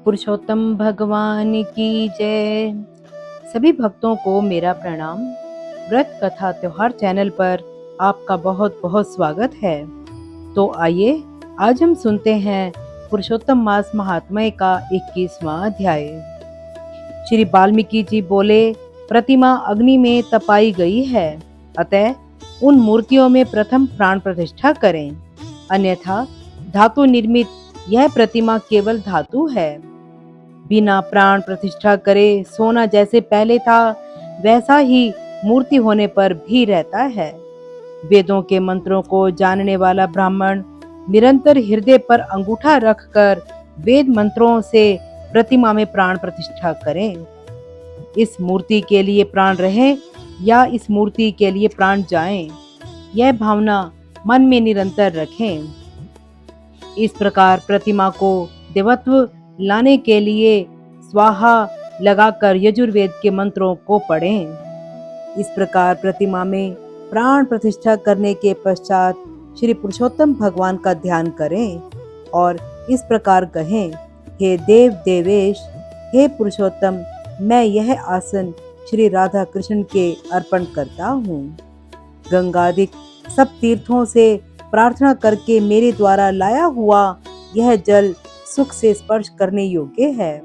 पुरुषोत्तम भगवान की जय। सभी भक्तों को मेरा प्रणाम। व्रत कथा त्योहार चैनल पर आपका बहुत बहुत स्वागत है। तो आइए आज हम सुनते हैं पुरुषोत्तम मास महात्म्य का 21वां अध्याय। श्री वाल्मीकि जी बोले, प्रतिमा अग्नि में तपाई गई है, अतः उन मूर्तियों में प्रथम प्राण प्रतिष्ठा करें, अन्यथा धातु निर्मित यह प्रतिमा केवल धातु है। बिना प्राण प्रतिष्ठा करे सोना जैसे पहले था वैसा ही मूर्ति होने पर भी रहता है। वेदों के मंत्रों को जानने वाला ब्राह्मण निरंतर हृदय पर अंगूठा रखकर वेद मंत्रों से प्रतिमा में प्राण प्रतिष्ठा करें। इस मूर्ति के लिए प्राण रहें या इस मूर्ति के लिए प्राण जाएं, यह भावना मन में निरंतर रखें। इस प्रकार प्रतिमा को देवत्व लाने के लिए स्वाहा लगाकर यजुर्वेद के मंत्रों को पढ़ें। इस प्रकार प्रतिमा में प्राण प्रतिष्ठा करने के पश्चात श्री पुरुषोत्तम भगवान का ध्यान करें और इस प्रकार कहें, हे देव देवेश, हे पुरुषोत्तम, मैं यह आसन श्री राधा कृष्ण के अर्पण करता हूँ। गंगादिक सब तीर्थों से प्रार्थना करके मेरे द्वारा लाया हुआ यह जल सुख से स्पर्श करने योग्य है।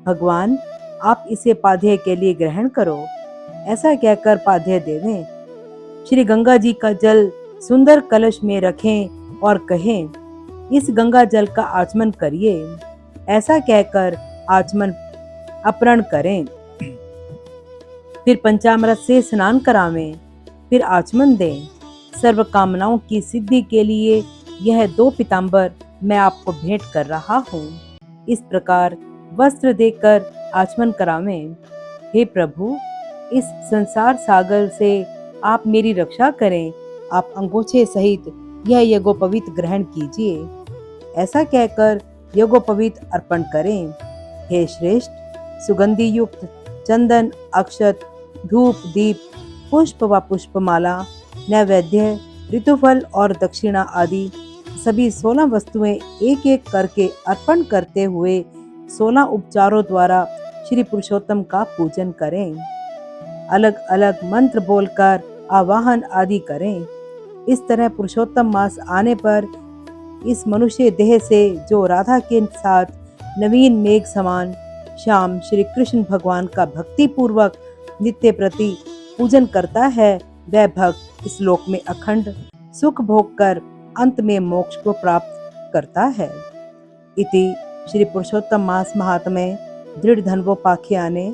भगवान, आप इसे पाद्य के लिए ग्रहण करो। ऐसा कहकर पाद्य देवें। श्री गंगा जी का जल सुंदर कलश में रखें और कहें, इस गंगा जल का आचमन करिए। ऐसा कहकर आचमन अपरण करें। फिर पंचामृत से स्नान करावें, फिर आचमन दें। सर्व कामनाओं की सिद्धि के लिए यह 2 पीतांबर मैं आपको भेंट कर रहा हूँ। इस प्रकार वस्त्र देकर आचमन करावें। हे प्रभु, इस संसार सागर से आप मेरी रक्षा करें। आप अंगोछे सहित यह यज्ञोपवीत ग्रहण कीजिए। ऐसा कहकर यज्ञोपवीत अर्पण करें। हे श्रेष्ठ, सुगंधि युक्त चंदन, अक्षत, धूप, दीप, पुष्प व पुष्पमाला, नैवेद्य, ऋतुफल और दक्षिणा आदि सभी 16 वस्तुएं एक एक करके अर्पण करते हुए 16 उपचारों द्वारा श्री पुरुषोत्तम का पूजन करें। अलग अलग मंत्र बोलकर आवाहन आदि करें। इस तरह पुरुषोत्तम मास आने पर इस मनुष्य देह से जो राधा के साथ नवीन मेघ समान श्याम श्री कृष्ण भगवान का भक्ति पूर्वक नित्य प्रति पूजन करता है, वह भक्त इस लोक में अखंड सुख भोग कर अंत में मोक्ष को प्राप्त करता है। इति श्री पुरुषोत्तम मास महात्म्ये दृढ़ धन्वोपाख्याने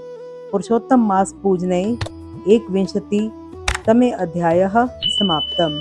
पुरुषोत्तम मास पूजने 21तमे अध्यायः समाप्तम्।